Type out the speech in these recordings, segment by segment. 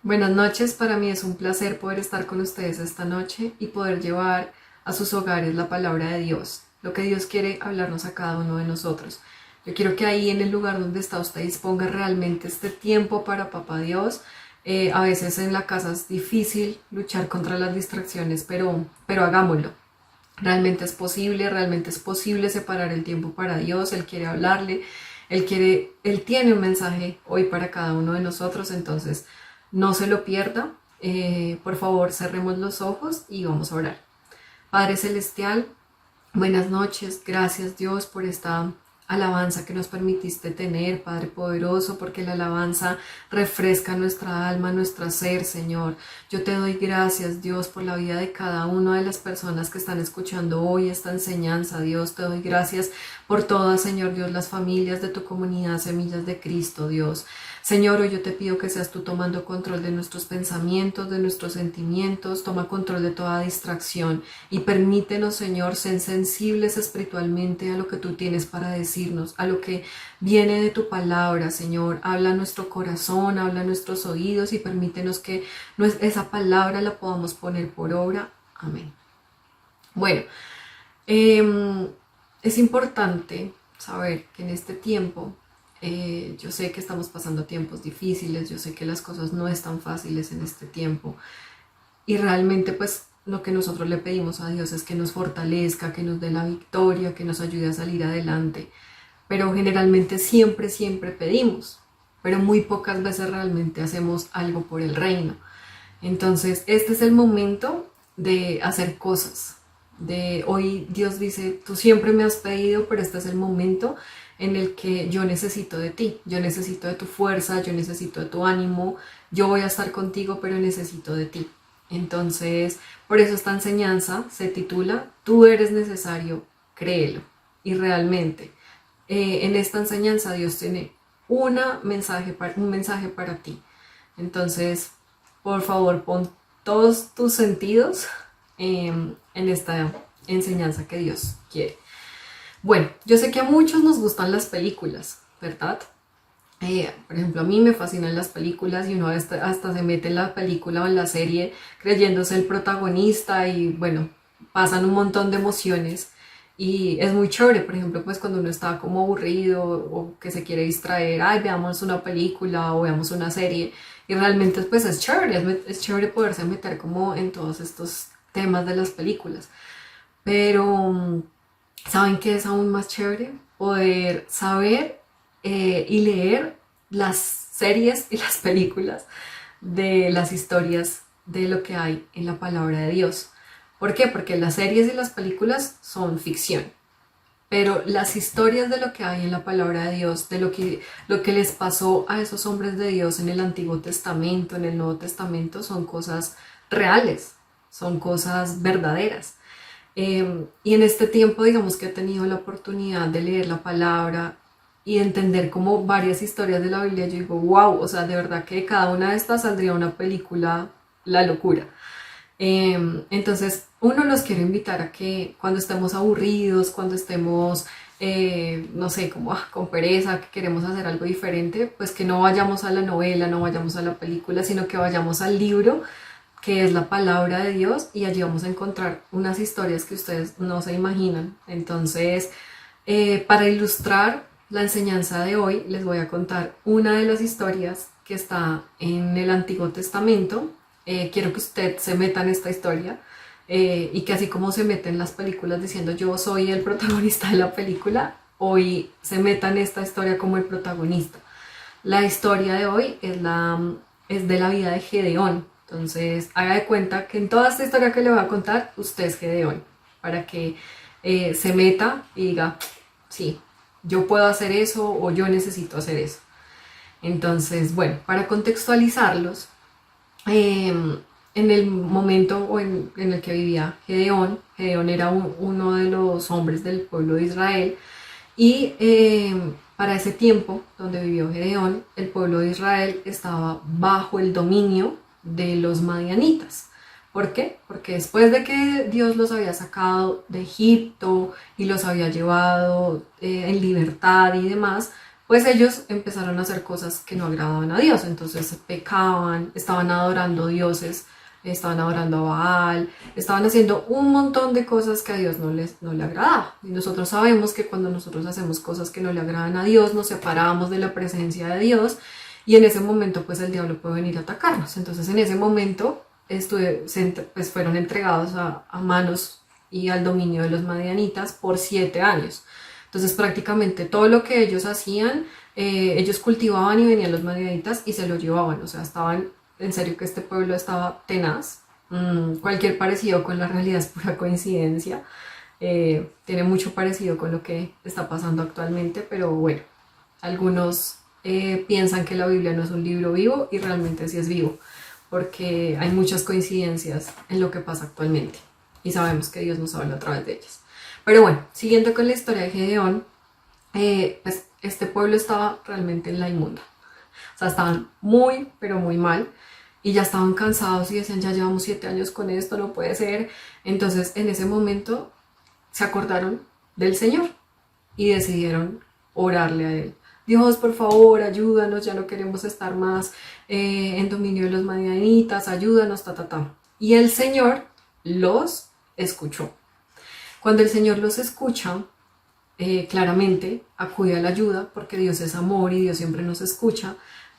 Buenas noches, para mí es un placer poder estar con ustedes esta noche y poder llevar a sus hogares la palabra de Dios, lo que Dios quiere hablarnos a cada uno de nosotros. Yo quiero que ahí en el lugar donde está usted disponga realmente este tiempo para Papá Dios. A veces en la casa es difícil luchar contra las distracciones, pero hagámoslo. Realmente es posible separar el tiempo para Dios. Él quiere hablarle, Él tiene un mensaje hoy para cada uno de nosotros, entonces no se lo pierda. Por favor, cerremos los ojos y vamos a orar. Padre Celestial, buenas noches, gracias Dios por esta alabanza que nos permitiste tener, Padre poderoso, porque la alabanza refresca nuestra alma, nuestro ser, Señor. Yo te doy gracias, Dios, por la vida de cada una de las personas que están escuchando hoy esta enseñanza, Dios. Te doy gracias por todas, Señor Dios, las familias de tu comunidad, Semillas de Cristo, Dios. Señor, hoy yo te pido que seas tú tomando control de nuestros pensamientos, de nuestros sentimientos, toma control de toda distracción y permítenos, Señor, ser sensibles espiritualmente a lo que tú tienes para decirnos, a lo que viene de tu palabra, Señor. Habla a nuestro corazón, habla a nuestros oídos y permítenos que esa palabra la podamos poner por obra. Amén. Bueno, es importante saber que en este tiempo yo sé que estamos pasando tiempos difíciles, yo sé que las cosas no están fáciles en este tiempo y realmente pues lo que nosotros le pedimos a Dios es que nos fortalezca, que nos dé la victoria, que nos ayude a salir adelante. Pero generalmente siempre pedimos, pero muy pocas veces realmente hacemos algo por el reino. Entonces este es el momento de hacer cosas. De hoy Dios dice, tú siempre me has pedido, pero este es el momento en el que yo necesito de ti, yo necesito de tu fuerza, yo necesito de tu ánimo, yo voy a estar contigo, pero necesito de ti. Entonces, por eso esta enseñanza se titula Tú eres necesario, créelo. Y realmente, en esta enseñanza Dios tiene un mensaje para ti. Entonces, por favor, pon todos tus sentidos en esta enseñanza que Dios quiere. Bueno, yo sé que a muchos nos gustan las películas, ¿verdad? Por ejemplo, a mí me fascinan las películas y uno hasta se mete en la película o en la serie creyéndose el protagonista y bueno, pasan un montón de emociones y es muy chévere, por ejemplo, pues cuando uno está como aburrido o que se quiere distraer, ay, veamos una película o veamos una serie y realmente pues es chévere poderse meter como en todos estos temas de las películas, pero ¿saben qué es aún más chévere? Poder saber y leer las series y las películas de las historias de lo que hay en la palabra de Dios. ¿Por qué? Porque las series y las películas son ficción, pero las historias de lo que hay en la palabra de Dios, de lo que les pasó a esos hombres de Dios en el Antiguo Testamento, en el Nuevo Testamento, son cosas reales, son cosas verdaderas. Y en este tiempo, digamos que he tenido la oportunidad de leer la palabra y entender como varias historias de la Biblia. Yo digo, wow, o sea, de verdad que de cada una de estas saldría una película, la locura. Entonces, uno los quiero invitar a que cuando estemos aburridos, cuando estemos, no sé, como con pereza, que queremos hacer algo diferente, pues que no vayamos a la novela, no vayamos a la película, sino que vayamos al libro que es la palabra de Dios y allí vamos a encontrar unas historias que ustedes no se imaginan. Entonces, para ilustrar la enseñanza de hoy, les voy a contar una de las historias que está en el Antiguo Testamento. Quiero que usted se meta en esta historia y que así como se mete en las películas diciendo yo soy el protagonista de la película, hoy se meta en esta historia como el protagonista. La historia de hoy es de la vida de Gedeón. Entonces, haga de cuenta que en toda esta historia que le voy a contar, usted es Gedeón, para que se meta y diga, sí, yo puedo hacer eso o yo necesito hacer eso. Entonces, bueno, para contextualizarlos, en el momento en el que vivía Gedeón, Gedeón era uno de los hombres del pueblo de Israel y para ese tiempo donde vivió Gedeón, el pueblo de Israel estaba bajo el dominio de los madianitas. ¿Por qué? Porque después de que Dios los había sacado de Egipto y los había llevado en libertad y demás, pues ellos empezaron a hacer cosas que no agradaban a Dios, entonces pecaban, estaban adorando dioses, estaban adorando a Baal, estaban haciendo un montón de cosas que a Dios no le agradaba. Y nosotros sabemos que cuando nosotros hacemos cosas que no le agradan a Dios, nos separamos de la presencia de Dios y en ese momento pues el diablo puede venir a atacarnos. Entonces en ese momento pues fueron entregados a manos y al dominio de los madianitas por 7 años. Entonces prácticamente todo lo que ellos hacían, ellos cultivaban y venían los madianitas y se lo llevaban, o sea, estaban, en serio que este pueblo estaba tenaz. Cualquier parecido con la realidad es pura coincidencia, tiene mucho parecido con lo que está pasando actualmente, pero bueno, algunos piensan que la Biblia no es un libro vivo y realmente sí es vivo, porque hay muchas coincidencias en lo que pasa actualmente y sabemos que Dios nos habla a través de ellas. Pero bueno, siguiendo con la historia de Gedeón, pues este pueblo estaba realmente en la inmunda. O sea, estaban muy, pero muy mal. Y ya estaban cansados y decían, ya llevamos 7 años con esto, no puede ser. Entonces, en ese momento, se acordaron del Señor y decidieron orarle a Él. Dios, por favor, ayúdanos, ya no queremos estar más en dominio de los madianitas, ayúdanos, ta, ta, ta. Y el Señor los escuchó. Cuando el Señor los escucha, claramente acude a la ayuda porque Dios es amor y Dios siempre nos escucha,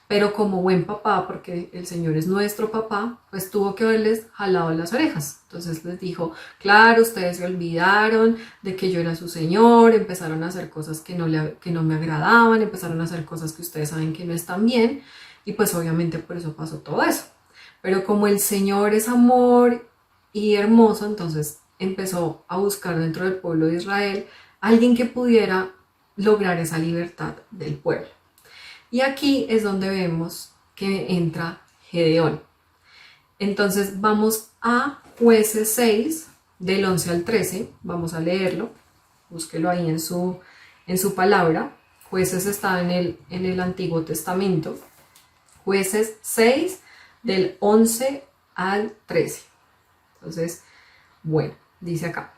pero como buen papá, porque el Señor es nuestro papá, pues tuvo que haberles jalado las orejas. Entonces les dijo, claro, ustedes se olvidaron de que yo era su Señor, empezaron a hacer cosas que no me agradaban, empezaron a hacer cosas que ustedes saben que no están bien, y pues obviamente por eso pasó todo eso. Pero como el Señor es amor y hermoso, entonces empezó a buscar dentro del pueblo de Israel alguien que pudiera lograr esa libertad del pueblo. Y aquí es donde vemos que entra Gedeón. Entonces vamos a Jueces 6, del 11 al 13, vamos a leerlo, búsquelo ahí en su palabra. Jueces está en el Antiguo Testamento. Jueces 6, del 11 al 13. Entonces, bueno, dice acá.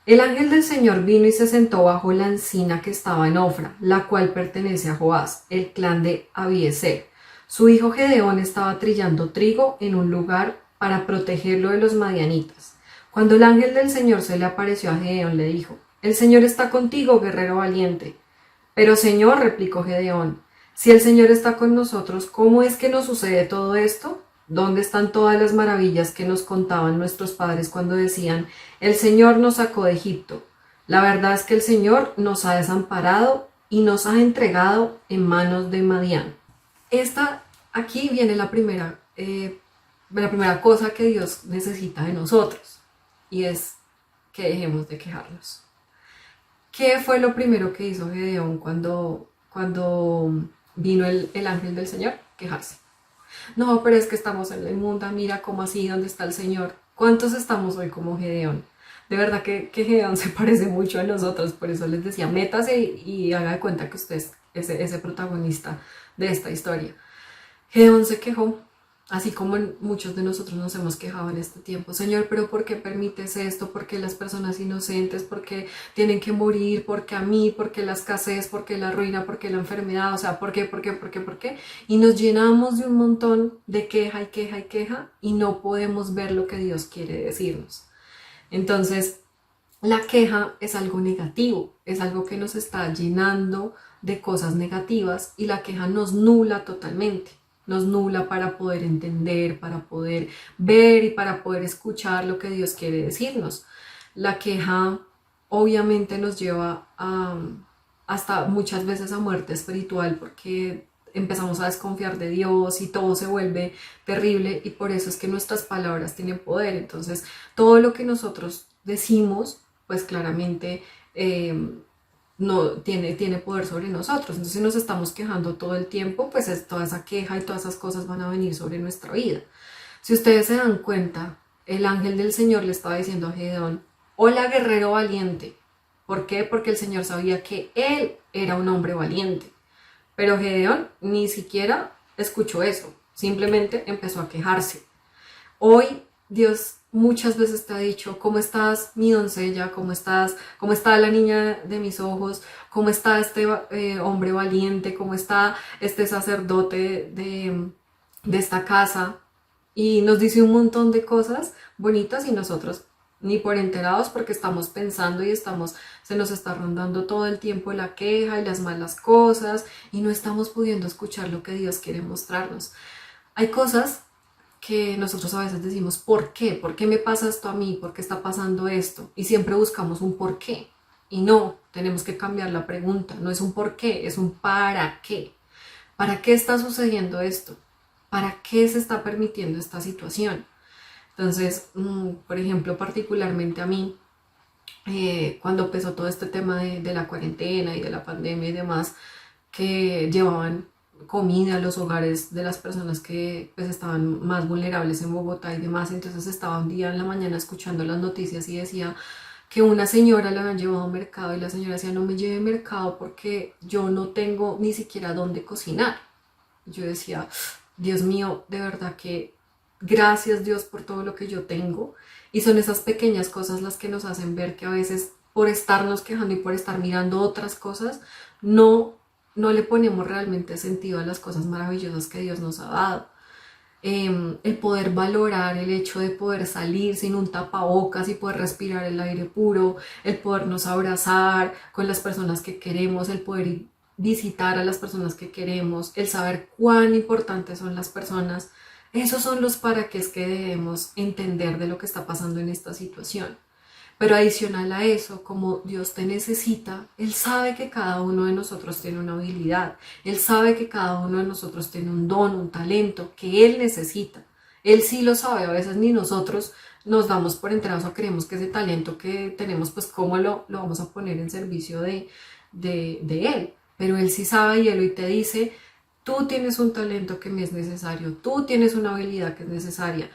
El ángel del Señor vino y se sentó bajo la encina que estaba en Ofra, la cual pertenece a Joás, el clan de Abiezer. Su hijo Gedeón estaba trillando trigo en un lugar para protegerlo de los madianitas. Cuando el ángel del Señor se le apareció a Gedeón, le dijo, «El Señor está contigo, guerrero valiente». «Pero Señor», replicó Gedeón, «si el Señor está con nosotros, ¿cómo es que nos sucede todo esto? ¿Dónde están todas las maravillas que nos contaban nuestros padres cuando decían, el Señor nos sacó de Egipto? La verdad es que el Señor nos ha desamparado y nos ha entregado en manos de Madián». Aquí viene la primera cosa que Dios necesita de nosotros, y es que dejemos de quejarnos. ¿Qué fue lo primero que hizo Gedeón cuando vino el ángel del Señor? Quejarse. No, pero es que estamos en la inmunda, mira cómo así, ¿dónde está el Señor? ¿Cuántos estamos hoy como Gedeón? De verdad que Gedeón se parece mucho a nosotros, por eso les decía, métase y haga de cuenta que usted es ese protagonista de esta historia. Gedeón se quejó, así como muchos de nosotros nos hemos quejado en este tiempo. Señor, pero ¿por qué permites esto? ¿Por qué las personas inocentes? ¿Por qué tienen que morir? ¿Por qué a mí? ¿Por qué la escasez? ¿Por qué la ruina? ¿Por qué la enfermedad? O sea, ¿por qué? Y nos llenamos de un montón de queja y queja y queja y no podemos ver lo que Dios quiere decirnos. Entonces, la queja es algo negativo, es algo que nos está llenando de cosas negativas y la queja nos nubla totalmente. Nos nubla para poder entender, para poder ver y para poder escuchar lo que Dios quiere decirnos. La queja obviamente nos lleva hasta muchas veces a muerte espiritual porque empezamos a desconfiar de Dios y todo se vuelve terrible y por eso es que nuestras palabras tienen poder. Entonces todo lo que nosotros decimos pues claramente no tiene poder sobre nosotros. Entonces si nos estamos quejando todo el tiempo, pues toda esa queja y todas esas cosas van a venir sobre nuestra vida. Si ustedes se dan cuenta, el ángel del Señor le estaba diciendo a Gedeón, hola guerrero valiente. ¿Por qué? Porque el Señor sabía que él era un hombre valiente. Pero Gedeón ni siquiera escuchó eso, simplemente empezó a quejarse. Hoy Dios muchas veces te ha dicho, ¿cómo estás, mi doncella? ¿Cómo estás? ¿Cómo está la niña de mis ojos? ¿Cómo está este hombre valiente? ¿Cómo está este sacerdote de esta casa? Y nos dice un montón de cosas bonitas y nosotros ni por enterados porque estamos pensando y se nos está rondando todo el tiempo la queja y las malas cosas y no estamos pudiendo escuchar lo que Dios quiere mostrarnos. Hay cosas que nosotros a veces decimos, ¿por qué? ¿Por qué me pasa esto a mí? ¿Por qué está pasando esto? Y siempre buscamos un por qué. Y no, tenemos que cambiar la pregunta. No es un por qué, es un para qué. ¿Para qué está sucediendo esto? ¿Para qué se está permitiendo esta situación? Entonces, por ejemplo, particularmente a mí, cuando empezó todo este tema de la cuarentena y de la pandemia y demás, que llevaban comida a los hogares de las personas que pues estaban más vulnerables en Bogotá y demás, entonces estaba un día en la mañana escuchando las noticias y decía que una señora la habían llevado a mercado y la señora decía, no me lleve mercado porque yo no tengo ni siquiera dónde cocinar. Yo decía, Dios mío, de verdad que gracias Dios por todo lo que yo tengo. Y son esas pequeñas cosas las que nos hacen ver que a veces por estarnos quejando y por estar mirando otras cosas, no, no le ponemos realmente sentido a las cosas maravillosas que Dios nos ha dado. El poder valorar el hecho de poder salir sin un tapabocas y poder respirar el aire puro, el podernos abrazar con las personas que queremos, el poder visitar a las personas que queremos, el saber cuán importantes son las personas. Esos son los para qué es que debemos entender de lo que está pasando en esta situación. Pero adicional a eso, como Dios te necesita, Él sabe que cada uno de nosotros tiene una habilidad, Él sabe que cada uno de nosotros tiene un don, un talento que Él necesita. Él sí lo sabe, a veces ni nosotros nos damos por enterados o creemos que ese talento que tenemos, pues cómo lo vamos a poner en servicio de Él. Pero Él sí sabe y Él hoy te dice, tú tienes un talento que me es necesario, tú tienes una habilidad que es necesaria.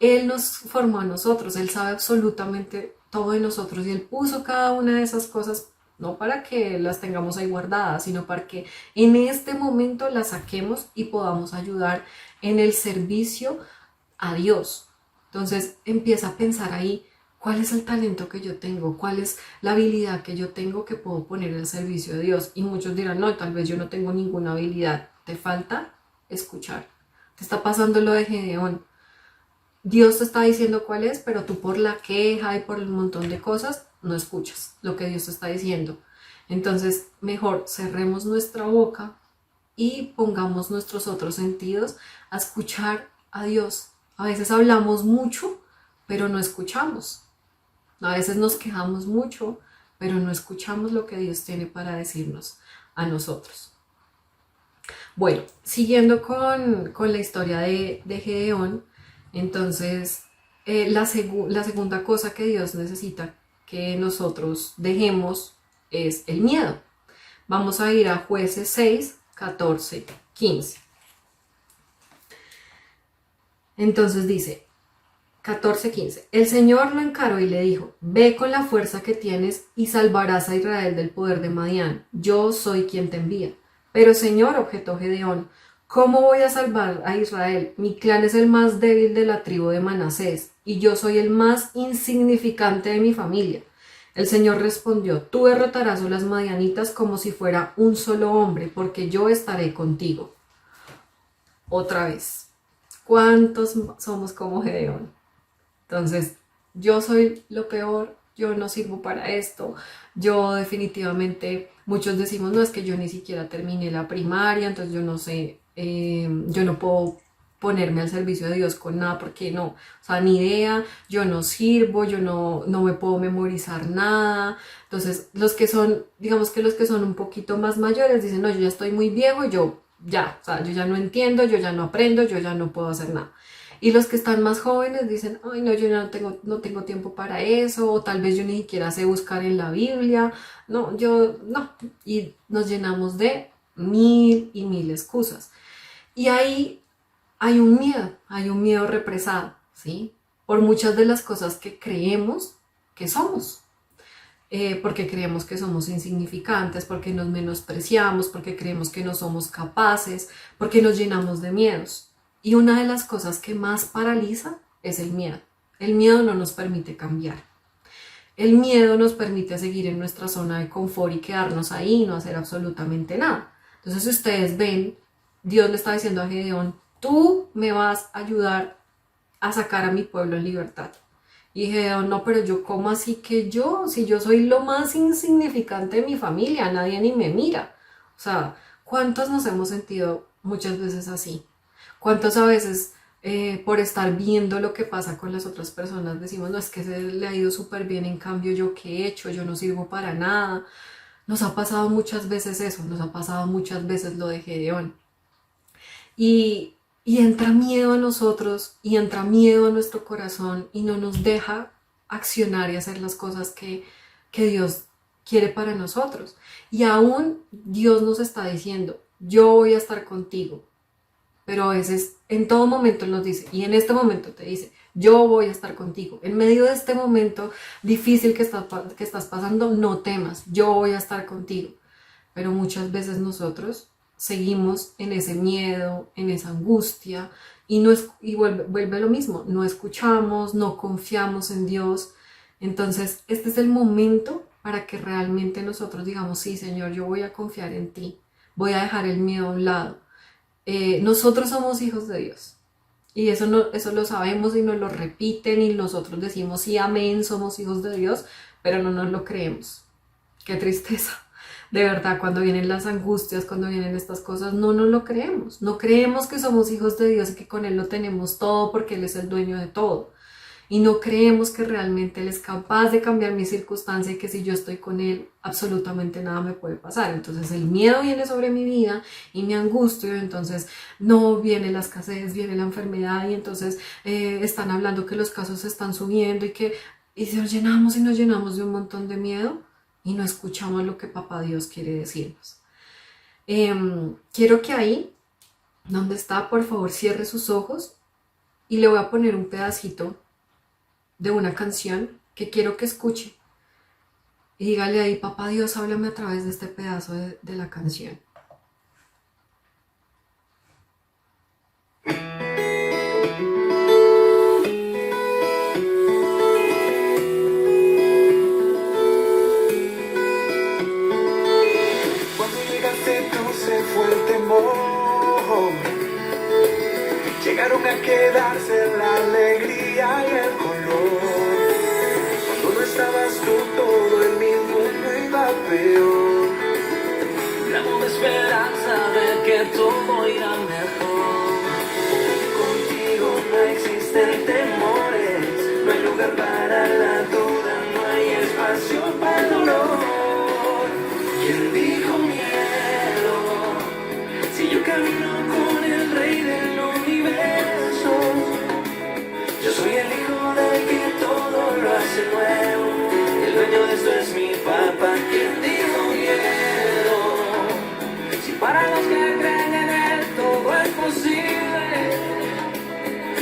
Él nos formó a nosotros, Él sabe absolutamente todo de nosotros y Él puso cada una de esas cosas no para que las tengamos ahí guardadas, sino para que en este momento las saquemos y podamos ayudar en el servicio a Dios. Entonces empieza a pensar ahí, ¿cuál es el talento que yo tengo? ¿Cuál es la habilidad que yo tengo que puedo poner al servicio de Dios? Y muchos dirán, no, tal vez yo no tengo ninguna habilidad. Te falta escuchar. Te está pasando lo de Gedeón. Dios te está diciendo cuál es, pero tú por la queja y por un montón de cosas no escuchas lo que Dios te está diciendo. Entonces, mejor cerremos nuestra boca y pongamos nuestros otros sentidos a escuchar a Dios. A veces hablamos mucho, pero no escuchamos. A veces nos quejamos mucho, pero no escuchamos lo que Dios tiene para decirnos a nosotros. Bueno, siguiendo con la historia de Gedeón, entonces la segunda cosa que Dios necesita que nosotros dejemos es el miedo. Vamos a ir a Jueces 6, 14, 15. Entonces dice, 14:15. El Señor lo encaró y le dijo, ve con la fuerza que tienes y salvarás a Israel del poder de Madián. Yo soy quien te envía. Pero Señor, objetó Gedeón, ¿cómo voy a salvar a Israel? Mi clan es el más débil de la tribu de Manasés y yo soy el más insignificante de mi familia. El Señor respondió, tú derrotarás a las madianitas como si fuera un solo hombre, porque yo estaré contigo. Otra vez, ¿cuántos somos como Gedeón? Entonces, yo soy lo peor, yo no sirvo para esto, yo definitivamente, muchos decimos, no, es que yo ni siquiera terminé la primaria, entonces yo no sé, yo no puedo ponerme al servicio de Dios con nada, porque no, o sea, ni idea, yo no sirvo, yo no me puedo memorizar nada. Entonces, los que son, digamos que los que son un poquito más mayores dicen, no, yo ya estoy muy viejo, yo ya, o sea, yo ya no entiendo, yo ya no aprendo, yo ya no puedo hacer nada. Y los que están más jóvenes dicen, ay no, yo ya no tengo tiempo para eso, o tal vez yo ni siquiera sé buscar en la Biblia, no, yo no. Y nos llenamos de mil y mil excusas. Y ahí hay un miedo represado, ¿sí? Por muchas de las cosas que creemos que somos. Porque creemos que somos insignificantes, porque nos menospreciamos, porque creemos que no somos capaces, porque nos llenamos de miedos. Y una de las cosas que más paraliza es el miedo. El miedo no nos permite cambiar. El miedo nos permite seguir en nuestra zona de confort y quedarnos ahí y no hacer absolutamente nada. Entonces, si ustedes ven, Dios le está diciendo a Gedeón, tú me vas a ayudar a sacar a mi pueblo en libertad. Y Gedeón, no, pero yo, ¿cómo así que yo? Si yo soy lo más insignificante de mi familia, nadie ni me mira. O sea, ¿cuántos nos hemos sentido muchas veces así? ¿Cuántos a veces por estar viendo lo que pasa con las otras personas decimos, no, es que se le ha ido súper bien, en cambio yo qué he hecho, yo no sirvo para nada? Nos ha pasado muchas veces eso, nos ha pasado muchas veces lo de Gedeón. Y, y entra miedo a nosotros y entra miedo a nuestro corazón y no nos deja accionar y hacer las cosas que Dios quiere para nosotros. Y aún Dios nos está diciendo, yo voy a estar contigo. Pero a veces, en todo momento Él nos dice, y en este momento te dice, yo voy a estar contigo. En medio de este momento difícil que estás pasando, no temas, yo voy a estar contigo. Pero muchas veces nosotros seguimos en ese miedo, en esa angustia, y vuelve lo mismo, no escuchamos, no confiamos en Dios. Entonces, este es el momento para que realmente nosotros digamos, sí, Señor, yo voy a confiar en ti, voy a dejar el miedo a un lado. Nosotros somos hijos de Dios. Y eso, no, eso lo sabemos y nos lo repiten y nosotros decimos, sí, amén, somos hijos de Dios, pero no nos lo creemos. Qué tristeza. De verdad, cuando vienen las angustias, cuando vienen estas cosas, no nos lo creemos. No creemos que somos hijos de Dios y que con Él lo tenemos todo porque Él es el dueño de todo. Y no creemos que realmente Él es capaz de cambiar mi circunstancia y que si yo estoy con Él, absolutamente nada me puede pasar. Entonces el miedo viene sobre mi vida y me angustio, entonces no viene la escasez, viene la enfermedad y entonces están hablando que los casos están subiendo y nos llenamos de un montón de miedo y no escuchamos lo que Papá Dios quiere decirnos. Quiero que ahí, donde está, por favor, cierre sus ojos y le voy a poner un pedacito de una canción que quiero que escuche. Y dígale ahí, Papá Dios, háblame a través de este pedazo de la canción. Cuando llegaste tú se fue el temor. Llegaron a quedarse la alegría y el color. Cuando no estabas tú, todo el mundo iba peor. Gramo de esperanza de que todo irá mejor. Contigo no existen temores, no hay lugar para la duda, no hay espacio para el dolor. ¿Quién dijo miedo? Si yo camino con el rey del universo, yo soy el hijo del que todo lo hace nuevo. El dueño de esto es mi papá. ¿Quién dijo miedo? Si para los que creen en él todo es posible,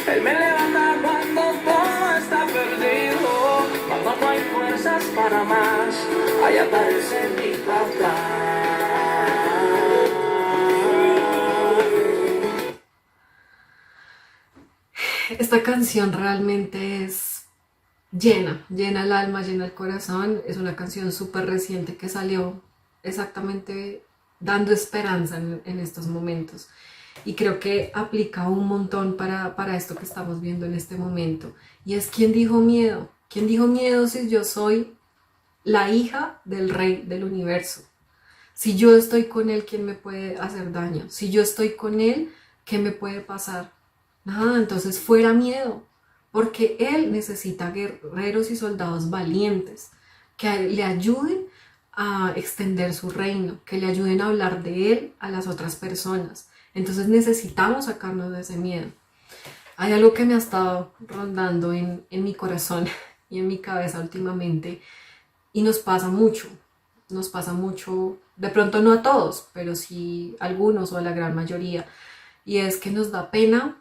él me levanta cuando todo está perdido. Cuando no hay fuerzas para más, ahí aparece mi papá. Esta canción realmente es llena el alma, llena el corazón. Es una canción súper reciente que salió exactamente dando esperanza en estos momentos. Y creo que aplica un montón para esto que estamos viendo en este momento. Y es, ¿quién dijo miedo? ¿Quién dijo miedo si yo soy la hija del rey del universo? Si yo estoy con él, ¿quién me puede hacer daño? Si yo estoy con él, ¿qué me puede pasar? Nada, entonces fuera miedo, porque él necesita guerreros y soldados valientes que le ayuden a extender su reino, que le ayuden a hablar de él a las otras personas. Entonces necesitamos sacarnos de ese miedo. Hay algo que me ha estado rondando en mi corazón y en mi cabeza últimamente y nos pasa mucho, de pronto no a todos, pero sí a algunos o a la gran mayoría, y es que nos da pena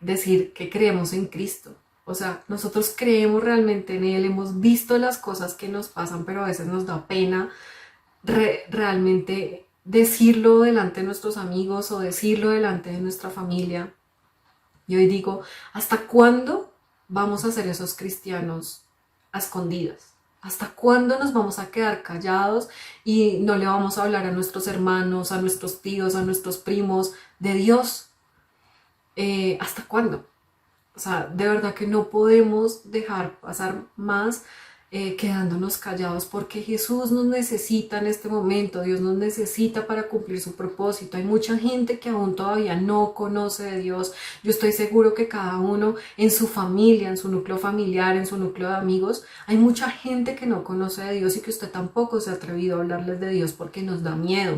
decir que creemos en Cristo. O sea, nosotros creemos realmente en Él, hemos visto las cosas que nos pasan, pero a veces nos da pena realmente decirlo delante de nuestros amigos o decirlo delante de nuestra familia. Y hoy digo, ¿hasta cuándo vamos a ser esos cristianos a escondidas? ¿Hasta cuándo nos vamos a quedar callados y no le vamos a hablar a nuestros hermanos, a nuestros tíos, a nuestros primos de Dios? ¿Hasta cuándo? O sea, de verdad que no podemos dejar pasar más quedándonos callados, porque Jesús nos necesita en este momento, Dios nos necesita para cumplir su propósito. Hay mucha gente que aún todavía no conoce de Dios. Yo estoy seguro que cada uno en su familia, en su núcleo familiar, en su núcleo de amigos, hay mucha gente que no conoce de Dios y que usted tampoco se ha atrevido a hablarles de Dios porque nos da miedo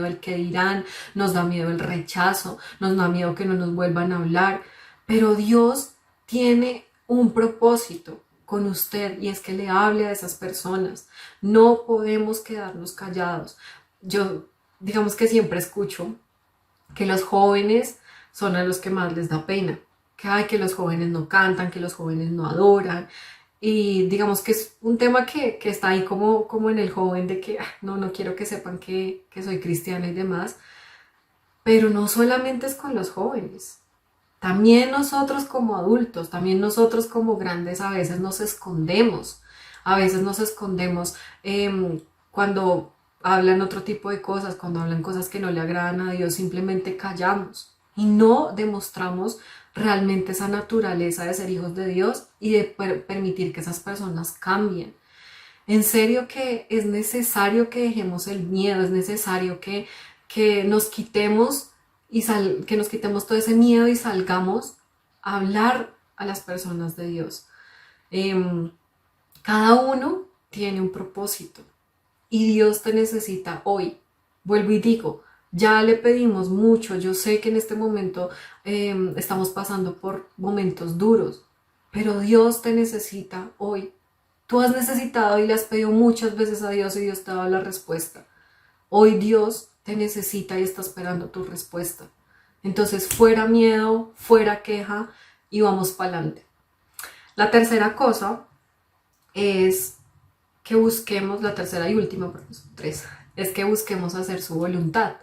el que dirán, nos da miedo el rechazo, nos da miedo que no nos vuelvan a hablar. Pero Dios tiene un propósito con usted y es que le hable a esas personas. No podemos quedarnos callados. Yo, digamos que siempre escucho que los jóvenes son a los que más les da pena, que los jóvenes no cantan, que los jóvenes no adoran, y digamos que es un tema que está ahí como en el joven de que no quiero que sepan que soy cristiana y demás, pero no solamente es con los jóvenes. También nosotros como adultos, también nosotros como grandes a veces nos escondemos cuando hablan otro tipo de cosas, cuando hablan cosas que no le agradan a Dios, simplemente callamos y no demostramos realmente esa naturaleza de ser hijos de Dios y de permitir que esas personas cambien. En serio que es necesario que dejemos el miedo, es necesario que nos quitemos que nos quitemos todo ese miedo y salgamos a hablar a las personas de Dios. Cada uno tiene un propósito y Dios te necesita hoy. Vuelvo y digo, ya le pedimos mucho. Yo sé que en este momento estamos pasando por momentos duros, pero Dios te necesita hoy. Tú has necesitado y le has pedido muchas veces a Dios y Dios te ha dado la respuesta. Hoy Dios te necesita y está esperando tu respuesta. Entonces, fuera miedo, fuera queja y vamos para adelante. La tercera cosa es que busquemos, la tercera y última, porque son tres, es que busquemos hacer su voluntad.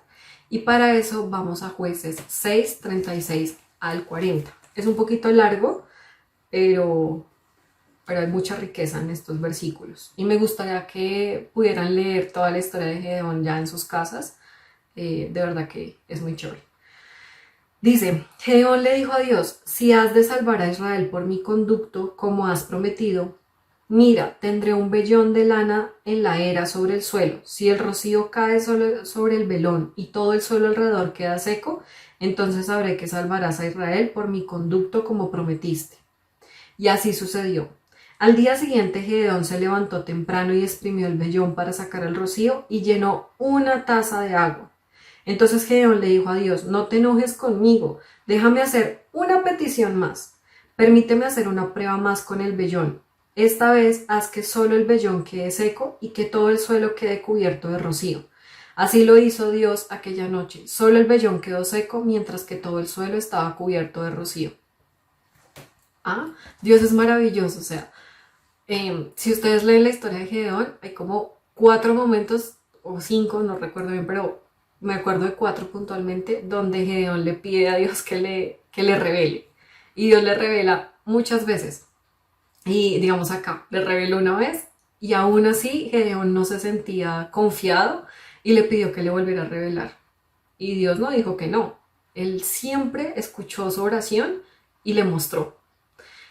Y para eso vamos a Jueces 6, 36 al 40. Es un poquito largo, pero hay mucha riqueza en estos versículos. Y me gustaría que pudieran leer toda la historia de Gedeón ya en sus casas. De verdad que es muy chévere. Dice, Gedeón le dijo a Dios, si has de salvar a Israel por mi conducto, como has prometido, mira, tendré un vellón de lana en la era sobre el suelo. Si el rocío cae sobre el velón y todo el suelo alrededor queda seco, entonces sabré que salvarás a Israel por mi conducto como prometiste. Y así sucedió. Al día siguiente Gedeón se levantó temprano y exprimió el vellón para sacar el rocío y llenó una taza de agua. Entonces Gedeón le dijo a Dios, no te enojes conmigo, déjame hacer una petición más. Permíteme hacer una prueba más con el vellón. Esta vez haz que solo el vellón quede seco y que todo el suelo quede cubierto de rocío. Así lo hizo Dios aquella noche. Solo el vellón quedó seco mientras que todo el suelo estaba cubierto de rocío. Dios es maravilloso. O sea, si ustedes leen la historia de Gedeón, hay como 4 momentos o 5, no recuerdo bien, pero me acuerdo de 4 puntualmente, donde Gedeón le pide a Dios que le revele. Y Dios le revela muchas veces. Y digamos acá, le reveló una vez y aún así Gedeón no se sentía confiado y le pidió que le volviera a revelar. Y Dios no dijo que no. Él siempre escuchó su oración y le mostró.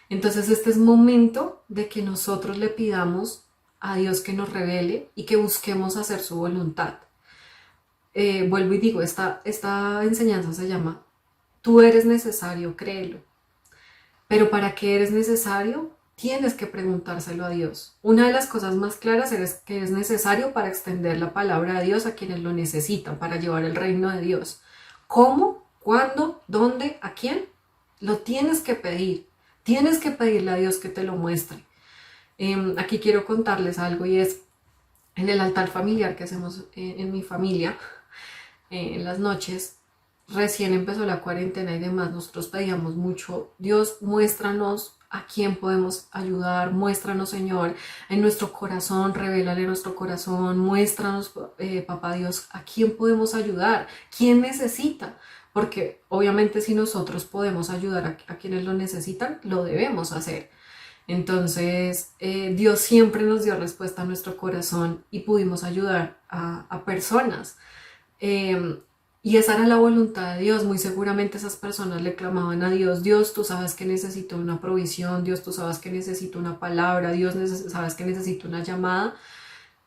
Entonces este es momento de que nosotros le pidamos a Dios que nos revele y que busquemos hacer su voluntad. Vuelvo y digo, esta enseñanza se llama tú eres necesario, créelo. Pero para qué eres necesario, tienes que preguntárselo a Dios. Una de las cosas más claras es que es necesario para extender la palabra de Dios a quienes lo necesitan, para llevar el reino de Dios. ¿Cómo? ¿Cuándo? ¿Dónde? ¿A quién? Lo tienes que pedir. Tienes que pedirle a Dios que te lo muestre. Aquí quiero contarles algo y es en el altar familiar que hacemos en mi familia, en las noches, recién empezó la cuarentena y demás, nosotros pedíamos mucho, Dios, muéstranos a quién podemos ayudar, muéstranos, Señor, en nuestro corazón, revélale nuestro corazón, muéstranos, Papá Dios, a quién podemos ayudar, quién necesita, porque obviamente si nosotros podemos ayudar a quienes lo necesitan, lo debemos hacer. Entonces, Dios siempre nos dio respuesta a nuestro corazón y pudimos ayudar a personas. Eh, y esa era la voluntad de Dios. Muy seguramente esas personas le clamaban a Dios, Dios, tú sabes que necesito una provisión, Dios, tú sabes que necesito una palabra, Dios, sabes que necesito una llamada.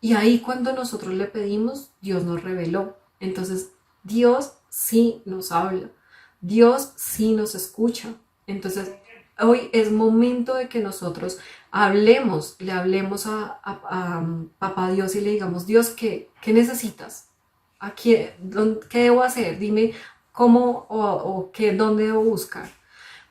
Y ahí cuando nosotros le pedimos, Dios nos reveló. Entonces, Dios sí nos habla, Dios sí nos escucha. Entonces, hoy es momento de que nosotros hablemos, le hablemos a Papá Dios y le digamos, Dios, ¿qué necesitas? ¿Qué debo hacer? Dime cómo o qué, dónde debo buscar.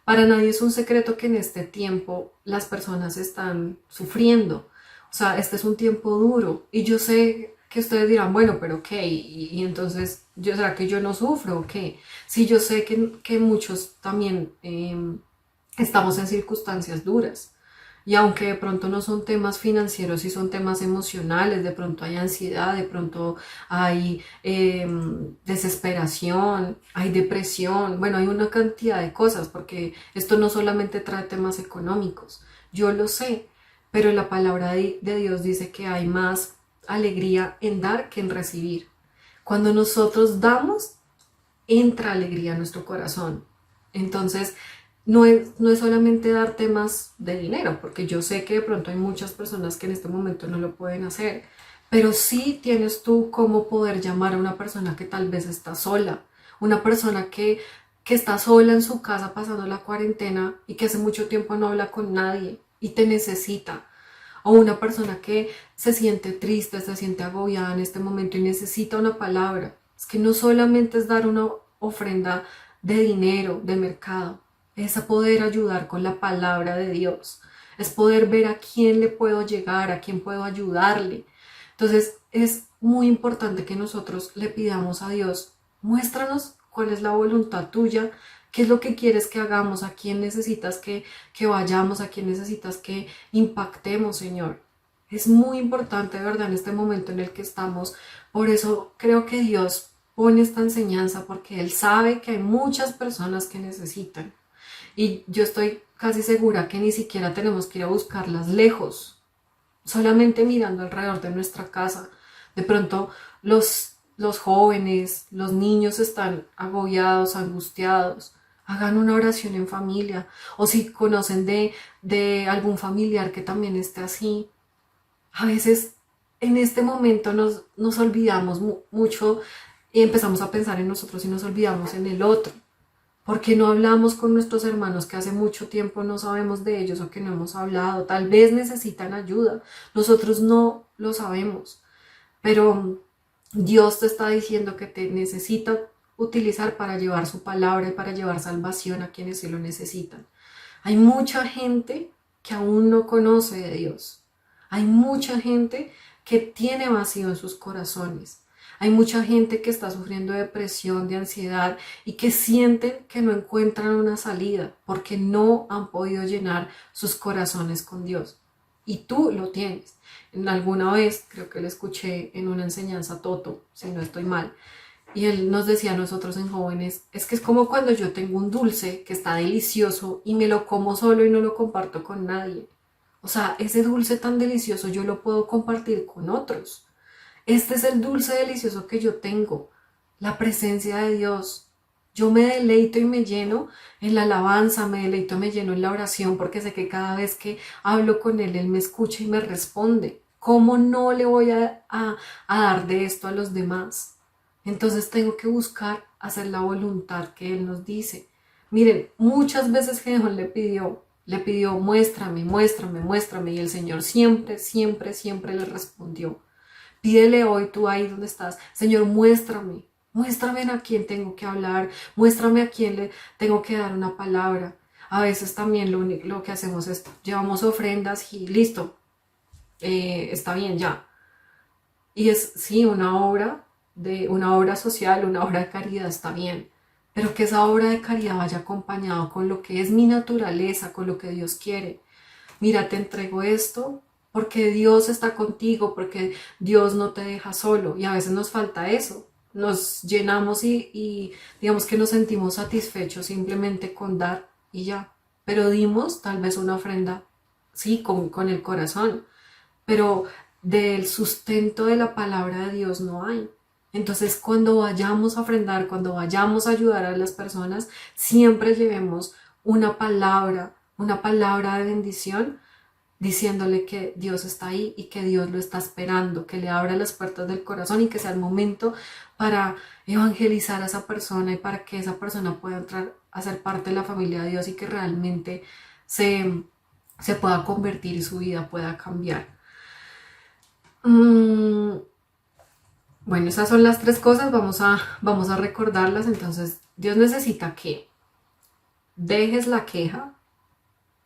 Para nadie es un secreto que en este tiempo las personas están sufriendo. O sea, este es un tiempo duro y yo sé que ustedes dirán, bueno, pero ¿qué? Y entonces, ¿será que yo no sufro o qué? Sí, yo sé que muchos también estamos en circunstancias duras. Y aunque de pronto no son temas financieros y son temas emocionales, de pronto hay ansiedad, de pronto hay desesperación, hay depresión, bueno, hay una cantidad de cosas, porque esto no solamente trae temas económicos, yo lo sé, pero la palabra de Dios dice que hay más alegría en dar que en recibir. Cuando nosotros damos, entra alegría a nuestro corazón. Entonces, no es solamente dar temas de dinero, porque yo sé que de pronto hay muchas personas que en este momento no lo pueden hacer, pero sí tienes tú cómo poder llamar a una persona que tal vez está sola, una persona que está sola en su casa pasando la cuarentena y que hace mucho tiempo no habla con nadie y te necesita. O una persona que se siente triste, se siente agobiada en este momento y necesita una palabra. Es que no solamente es dar una ofrenda de dinero, de mercado, es a poder ayudar con la palabra de Dios, es poder ver a quién le puedo llegar, a quién puedo ayudarle. Entonces es muy importante que nosotros le pidamos a Dios, muéstranos cuál es la voluntad tuya, qué es lo que quieres que hagamos, a quién necesitas que vayamos, a quién necesitas que impactemos, Señor. Es muy importante, de verdad, en este momento en el que estamos. Por eso creo que Dios pone esta enseñanza, porque Él sabe que hay muchas personas que necesitan. Y yo estoy casi segura que ni siquiera tenemos que ir a buscarlas lejos, solamente mirando alrededor de nuestra casa. De pronto los jóvenes, los niños están agobiados, angustiados. Hagan una oración en familia. O si conocen de algún familiar que también esté así. A veces en este momento nos olvidamos mucho y empezamos a pensar en nosotros y nos olvidamos en el otro. ¿Por qué no hablamos con nuestros hermanos que hace mucho tiempo no sabemos de ellos o que no hemos hablado? Tal vez necesitan ayuda. Nosotros no lo sabemos. Pero Dios te está diciendo que te necesita utilizar para llevar su palabra y para llevar salvación a quienes se lo necesitan. Hay mucha gente que aún no conoce de Dios. Hay mucha gente que tiene vacío en sus corazones. Hay mucha gente que está sufriendo de depresión, de ansiedad y que sienten que no encuentran una salida porque no han podido llenar sus corazones con Dios. Y tú lo tienes. Alguna vez, creo que le escuché en una enseñanza a Toto, si no estoy mal, y él nos decía a nosotros en jóvenes, es que es como cuando yo tengo un dulce que está delicioso y me lo como solo y no lo comparto con nadie. O sea, ese dulce tan delicioso yo lo puedo compartir con otros. Este es el dulce delicioso que yo tengo, la presencia de Dios. Yo me deleito y me lleno en la alabanza, me deleito y me lleno en la oración, porque sé que cada vez que hablo con Él me escucha y me responde. ¿Cómo no le voy a dar de esto a los demás? Entonces tengo que buscar hacer la voluntad que Él nos dice. Miren, muchas veces Gedeón le pidió, muéstrame, muéstrame, muéstrame, y el Señor siempre, siempre, siempre le respondió. Pídele hoy tú ahí donde estás, Señor, muéstrame, muéstrame a quién tengo que hablar, muéstrame a quién le tengo que dar una palabra. A veces también lo que hacemos es, llevamos ofrendas y listo, está bien ya. Y es, sí, una obra social, una obra de caridad está bien, pero que esa obra de caridad vaya acompañado con lo que es mi naturaleza, con lo que Dios quiere. Mira, te entrego esto porque Dios está contigo, porque Dios no te deja solo. Y a veces nos falta eso. Nos llenamos y digamos que nos sentimos satisfechos simplemente con dar y ya. Pero dimos tal vez una ofrenda, sí, con el corazón, pero del sustento de la palabra de Dios no hay. Entonces, cuando vayamos a ofrendar, cuando vayamos a ayudar a las personas, siempre llevemos una palabra de bendición, diciéndole que Dios está ahí y que Dios lo está esperando, que le abra las puertas del corazón y que sea el momento para evangelizar a esa persona y para que esa persona pueda entrar a ser parte de la familia de Dios y que realmente se, se pueda convertir y su vida pueda cambiar. Mm, bueno, esas son las tres cosas, vamos a recordarlas. Entonces, Dios necesita que dejes la queja,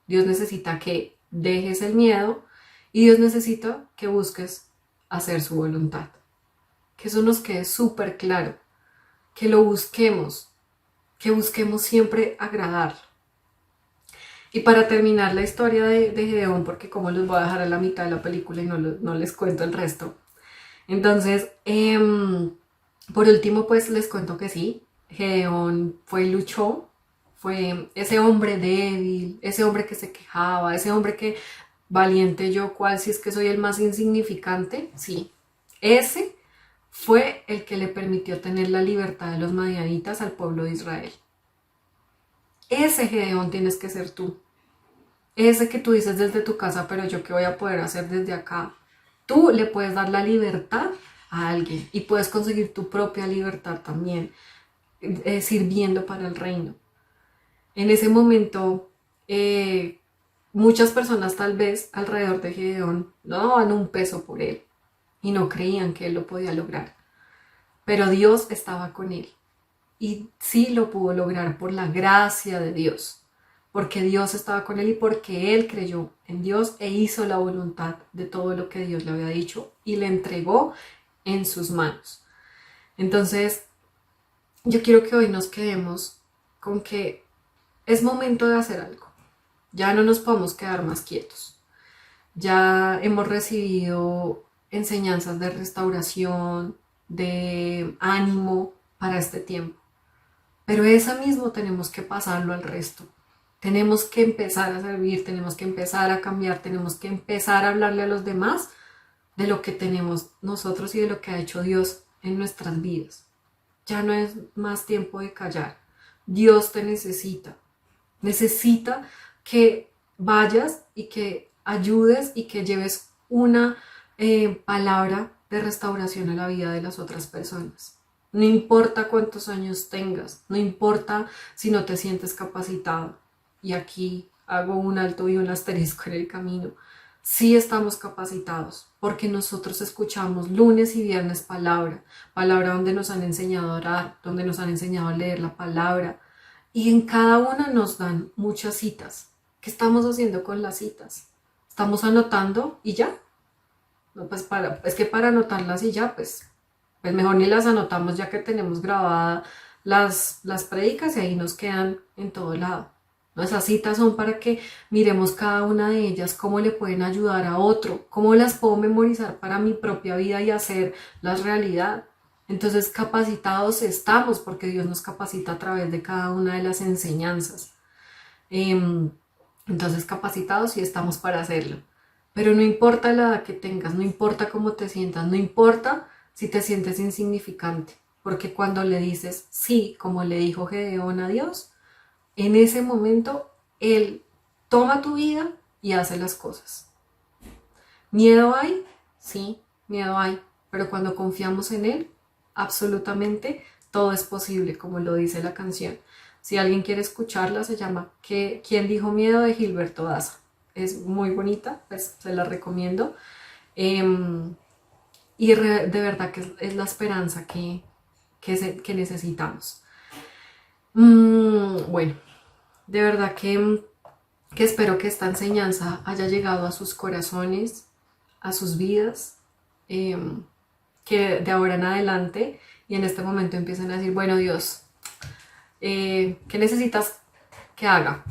Dios necesita que dejes el miedo y Dios necesita que busques hacer su voluntad. Que eso nos quede súper claro, que lo busquemos, que busquemos siempre agradar. Y para terminar la historia de Gedeón, porque como los voy a dejar a la mitad de la película y no les cuento el resto. Entonces, por último, pues les cuento que sí, Gedeón fue y luchó, fue ese hombre débil, ese hombre que se quejaba, ese hombre que valiente yo, cual si es que soy el más insignificante, sí, ese fue el que le permitió tener la libertad de los madianitas al pueblo de Israel. Ese Gedeón tienes que ser tú. Ese que tú dices desde tu casa, pero yo qué voy a poder hacer desde acá. Tú le puedes dar la libertad a alguien y puedes conseguir tu propia libertad también, sirviendo para el reino. En ese momento, muchas personas tal vez alrededor de Gedeón no daban un peso por él y no creían que él lo podía lograr. Pero Dios estaba con él y sí lo pudo lograr por la gracia de Dios, porque Dios estaba con él y porque él creyó en Dios e hizo la voluntad de todo lo que Dios le había dicho y le entregó en sus manos. Entonces, yo quiero que hoy nos quedemos con que es momento de hacer algo. Ya no nos podemos quedar más quietos. Ya hemos recibido enseñanzas de restauración, de ánimo para este tiempo. Pero eso mismo tenemos que pasarlo al resto. Tenemos que empezar a servir, tenemos que empezar a cambiar, tenemos que empezar a hablarle a los demás de lo que tenemos nosotros y de lo que ha hecho Dios en nuestras vidas. Ya no es más tiempo de callar. Dios te necesita. Necesita que vayas y que ayudes y que lleves una palabra de restauración a la vida de las otras personas. No importa cuántos años tengas, no importa si no te sientes capacitado. Y aquí hago un alto y un asterisco en el camino. Sí estamos capacitados porque nosotros escuchamos lunes y viernes palabra donde nos han enseñado a orar, donde nos han enseñado a leer la palabra. Y en cada una nos dan muchas citas. ¿Qué estamos haciendo con las citas? ¿Estamos anotando y ya? No, pues es que para anotarlas y ya, pues mejor ni las anotamos ya que tenemos grabadas las prédicas y ahí nos quedan en todo lado. ¿No? Esas citas son para que miremos cada una de ellas, cómo le pueden ayudar a otro, cómo las puedo memorizar para mi propia vida y hacerlas realidad. Entonces capacitados estamos porque Dios nos capacita a través de cada una de las enseñanzas. Entonces capacitados sí estamos para hacerlo. Pero no importa la edad que tengas, no importa cómo te sientas, no importa si te sientes insignificante. Porque cuando le dices sí, como le dijo Gedeón a Dios, en ese momento Él toma tu vida y hace las cosas. ¿Miedo hay? Sí, miedo hay. Pero cuando confiamos en Él, absolutamente todo es posible, como lo dice la canción. Si alguien quiere escucharla, se llama ¿Quién dijo miedo? De Gilberto Daza. Es muy bonita, pues se la recomiendo. Y de verdad que es la esperanza que necesitamos. Bueno, de verdad que espero que esta enseñanza haya llegado a sus corazones, a sus vidas, que de ahora en adelante y en este momento empiecen a decir, bueno Dios, ¿Qué necesitas que haga?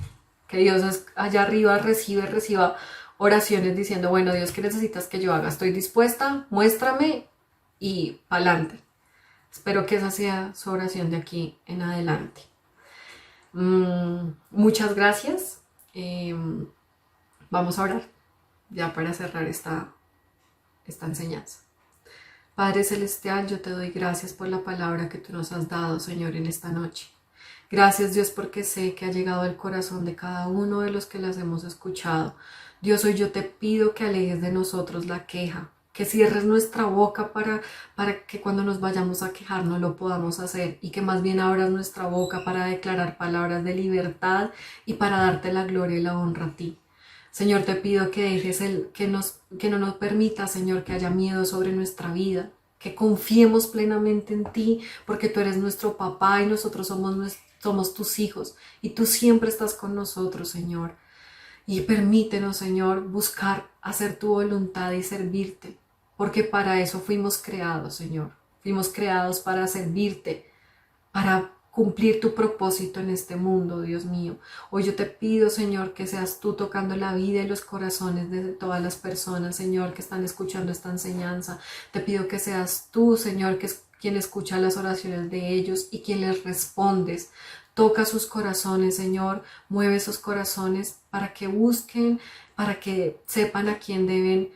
Que Dios allá arriba reciba oraciones diciendo, bueno, Dios, ¿qué necesitas que yo haga? Estoy dispuesta, muéstrame y pa'lante. Espero que esa sea su oración de aquí en adelante. Muchas gracias. Vamos a orar ya para cerrar esta enseñanza. Padre Celestial, yo te doy gracias por la palabra que tú nos has dado, Señor, en esta noche. Gracias, Dios, porque sé que ha llegado al corazón de cada uno de los que las hemos escuchado. Dios, hoy yo te pido que alejes de nosotros la queja, que cierres nuestra boca para que cuando nos vayamos a quejar no lo podamos hacer y que más bien abras nuestra boca para declarar palabras de libertad y para darte la gloria y la honra a ti. Señor, te pido que dejes que no nos permita, Señor, que haya miedo sobre nuestra vida, que confiemos plenamente en ti, porque tú eres nuestro papá y nosotros somos tus hijos y tú siempre estás con nosotros, Señor. Y permítenos, Señor, buscar hacer tu voluntad y servirte, porque para eso fuimos creados, Señor. Fuimos creados para servirte, para cumplir tu propósito en este mundo, Dios mío. Hoy yo te pido, Señor, que seas tú tocando la vida y los corazones de todas las personas, Señor, que están escuchando esta enseñanza. Te pido que seas tú, Señor, que es quien escucha las oraciones de ellos y quien les respondes. Toca sus corazones, Señor, mueve esos corazones para que busquen, para que sepan a quién deben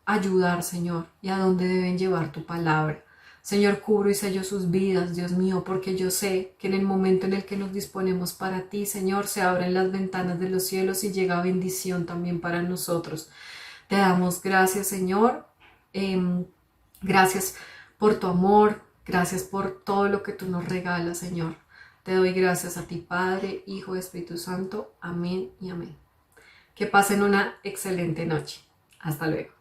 ayudar, Señor, y a dónde deben llevar tu palabra. Señor, cubro y sello sus vidas, Dios mío, porque yo sé que en el momento en el que nos disponemos para ti, Señor, se abren las ventanas de los cielos y llega bendición también para nosotros. Te damos gracias, Señor. Gracias por tu amor, gracias por todo lo que tú nos regalas, Señor. Te doy gracias a ti, Padre, Hijo y Espíritu Santo. Amén y amén. Que pasen una excelente noche. Hasta luego.